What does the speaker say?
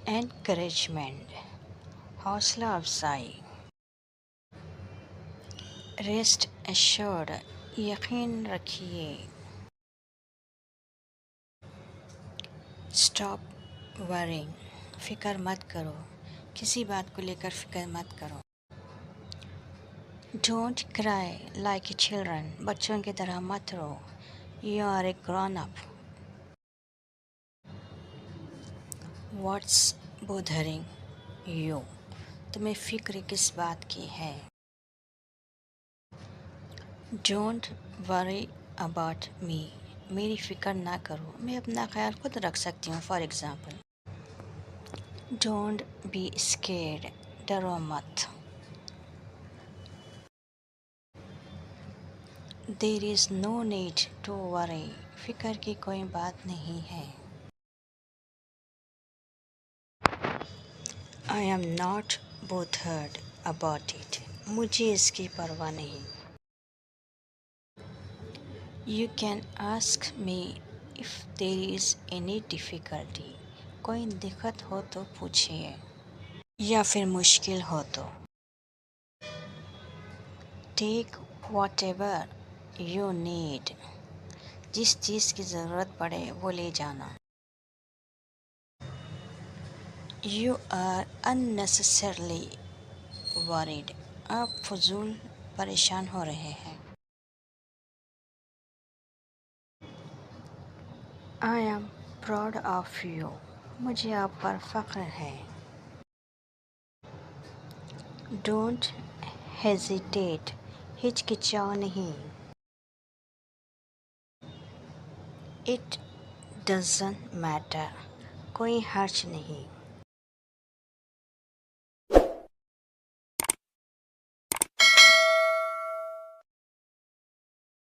Encouragement, हौसला अफजाई। Rest assured, यकीन रखिए। स्टॉप वरिंग, फ़िक्र मत करो, किसी बात को लेकर फ़िक्र मत करो। Don't cry like a children, बच्चों की तरह मत रो। You are a grown up. What's bothering you, तुम्हें फ़िक्र किस बात की है। डोंट वरी अबाउट मी, मेरी फ़िक्र ना करो, मैं अपना ख्याल खुद रख सकती हूँ। For example, don't be scared, डरो मत। There is no need to worry, फ़िक्र की कोई बात नहीं है। I am not bothered about it, मुझे इसकी परवाह नहीं। You can ask me if there is any difficulty, कोई दिक्कत हो तो पूछिए, या फिर मुश्किल हो तो। टेक व्हाटएवर यू नीड, जिस चीज़ की ज़रूरत पड़े वो ले जाना। यू आर अननेसेसरली वरीड, आप फजूल परेशान हो रहे हैं। I am proud of you, मुझे आप पर फ़ख्र है। डोंट हेजिटेट, हिचकिचाओ नहीं। इट डज़न्ट मैटर, कोई हर्ज नहीं।